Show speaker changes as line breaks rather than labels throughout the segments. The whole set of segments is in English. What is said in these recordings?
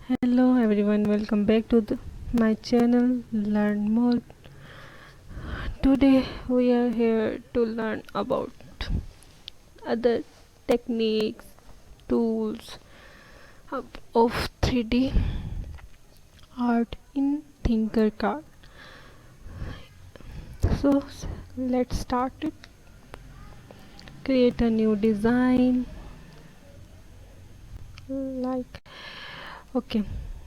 Hello everyone, welcome back to my channel Learn More. Today we are here to learn about other techniques, tools of 3D art in Thinkercad. So let's start it. Create a new design like okay.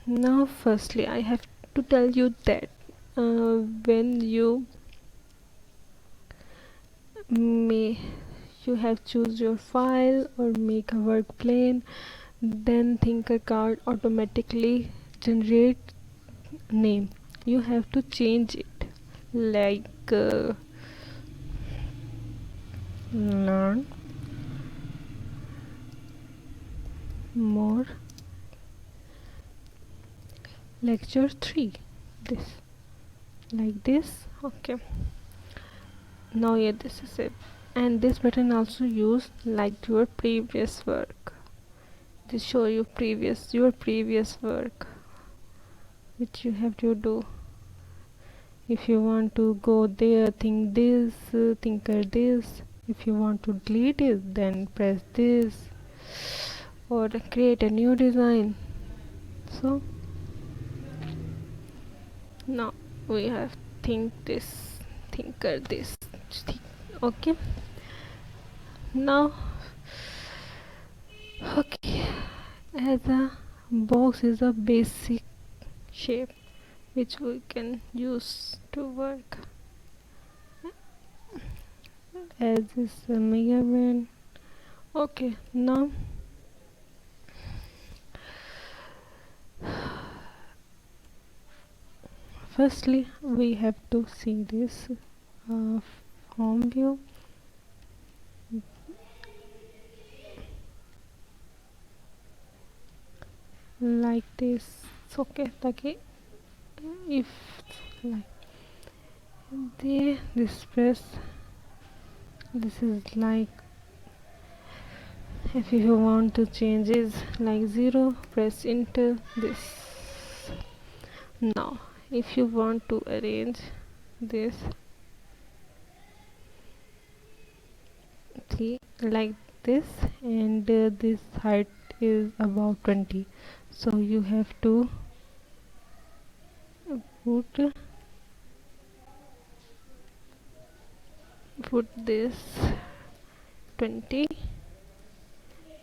Now firstly I have to tell you that when you may you have choose your file or make a work plane, then Thinkercard automatically generate name. You have to change it like learn more lecture 3, this like this. Okay, now yeah, this is it. And this button also used like your previous work. This show you your previous work which you have to do. If you want to go there, think this, thinker this. If you want to delete it, then press this or create a new design. So now we have think this, thinker this. Okay, now okay, as a box is a basic shape which we can use to work as is a measurement. Okay, now firstly we have to see this home view like this. Okay, okay, if like this press, this is like, if you want to change is like 0, press enter this. Now if you want to arrange this, see like this, and this height is about 20, so you have to put this 20,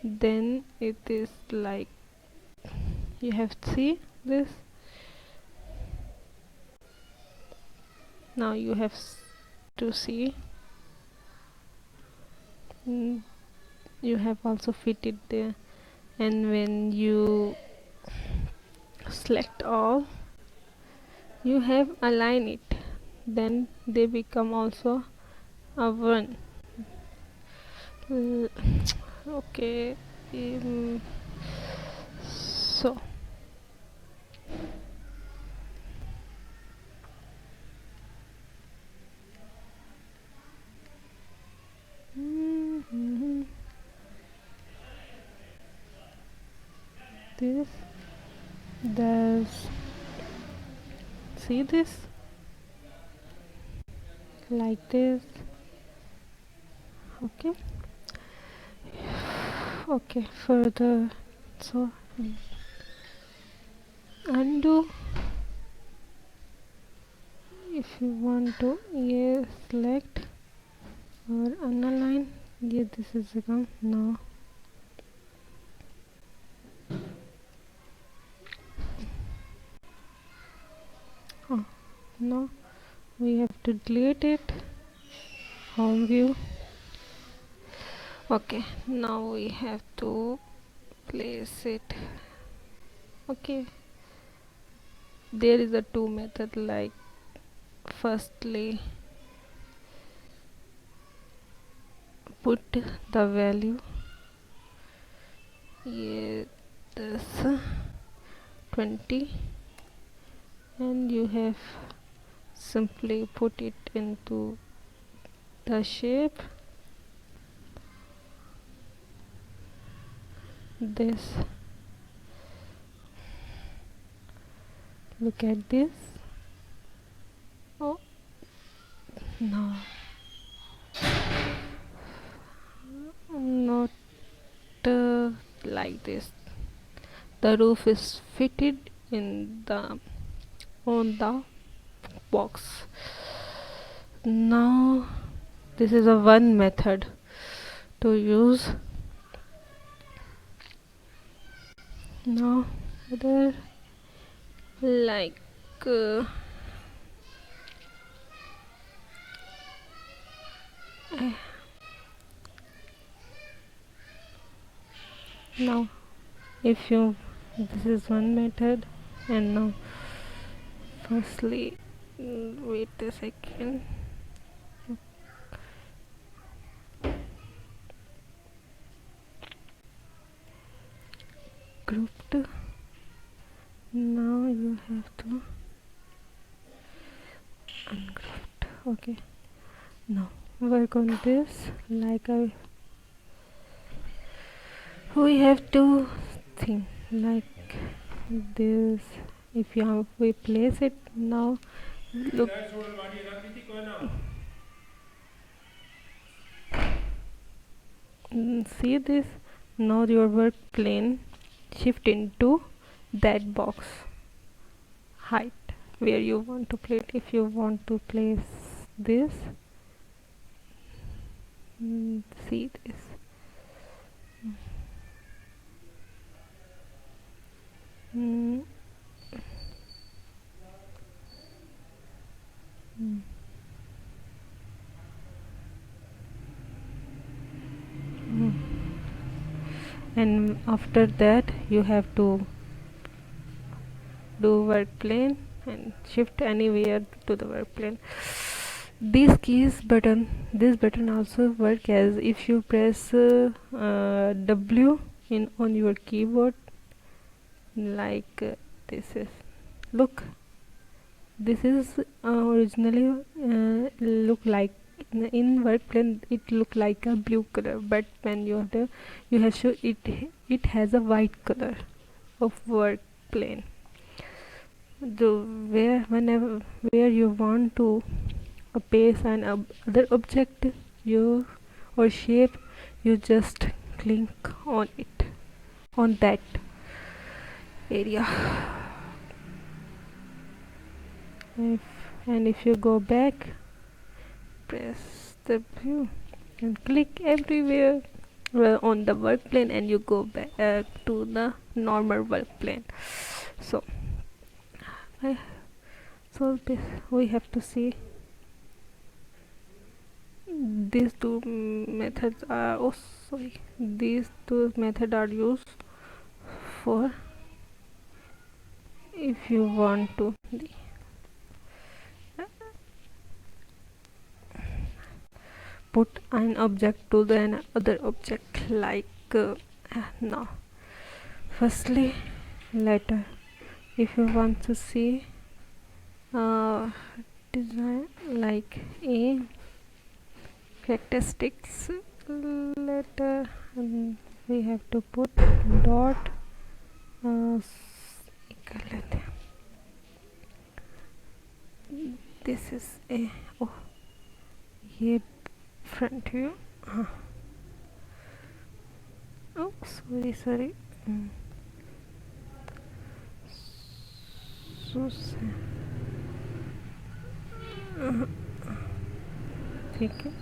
then it is like, you have to see this. Now you have to see, you have also fit it there, and when you select all, you have align it, then they become also a 1. Okay, so this, there's, see this like this. Okay, okay, further, so undo. If you want to, yes, select or unalign, yeah, this is become now. Oh, now we have to delete it, home view. Okay, now we have to place it. Okay, there is a 2 method, like firstly put the value, yeah, this 20, and you have simply put it into the shape, this. Look at this. Oh no, not like this. The roof is fitted in the on the box. Now this is a one method to use. Now other like now if you this is one method. And now firstly wait a second. Grouped. Now you have to ungrouped. Okay, now work on this. Like we have to think like this. If you have we place it now, look. See this. Now your work plane shift into that box height where you want to place. If you want to place this, see this. Mm. Mm. Mm. And after that you have to do work plane and shift anywhere to the work plane. This this button also work as if you press W in on your keyboard, like this is look. This is originally look like in work plane it look like a blue color, but when you have show it has a white color of work plane. The where you want to paste an other object you or shape, you just click on it on that area. If you go back, press the view and click everywhere on the work plane, and you go back to the normal work plane. So we have to see these two methods are these two methods are used for if you want to put an object to the another object, like now firstly letter. If you want to see design like a characteristics letter, and we have to put dot this is a ये front view. Oh, sorry. So ठीक है.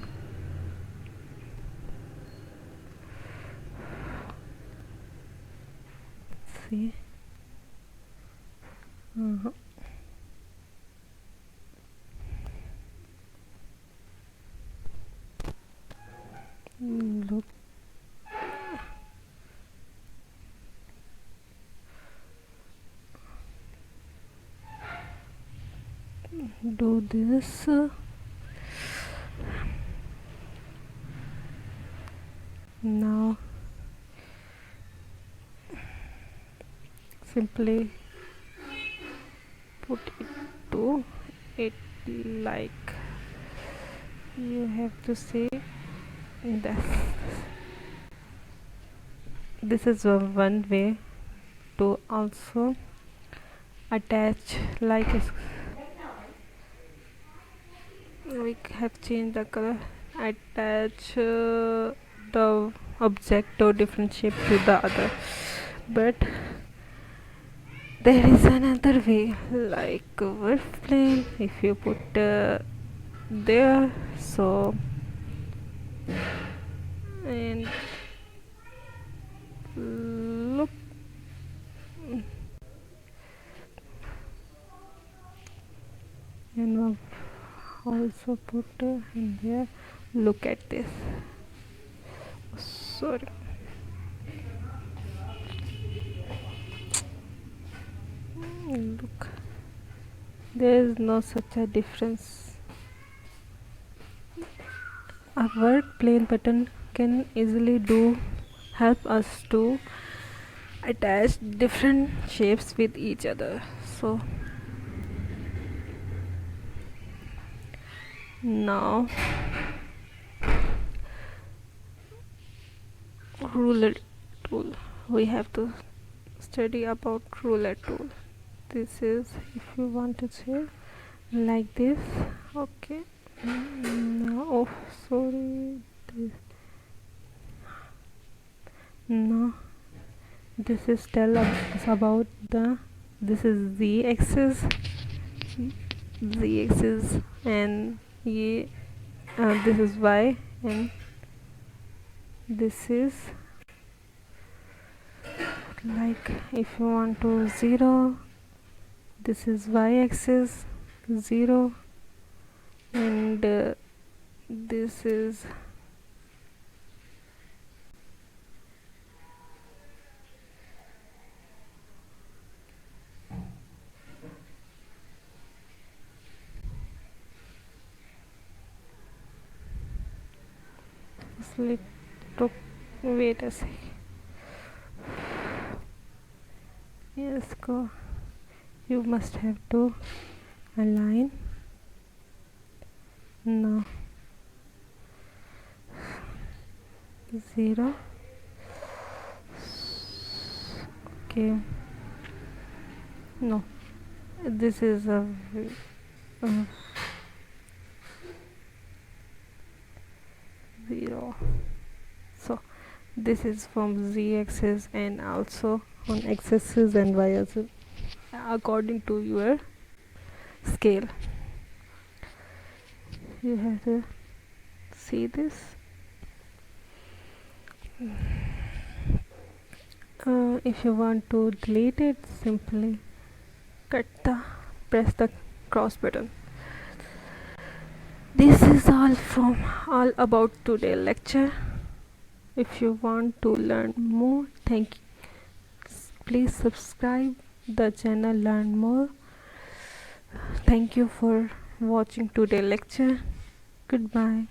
See. Look. Do this. Now simply put it to it, like you have to say this. This is one way to also attach like we have changed the color, attach the object or different shape to the other. But there is another way, like workplane. If you put there, so and look, and also put in there. Look at this. Sorry. Look, there is no such a difference. A work plane button can easily do help us to attach different shapes with each other. So now ruler tool, we have to study about ruler tool. This is, if you want to say like this, okay. No, oh sorry, this, no, this is tell us about the, this is z-axis, z-axis, and this is y, and this is like, if you want to 0, this is y-axis 0, and this is sleep. Wait a sec. Yes, go. You must have to align. No. 0. Okay. No. This is a uh, 0. So this is from z-axis and also on x-axis and y-axis according to your scale. You have to see this. If you want to delete it, simply press the cross button. This is all about today lecture. If you want to learn more, please subscribe the channel, learn more. Thank you for watching today lecture. Goodbye.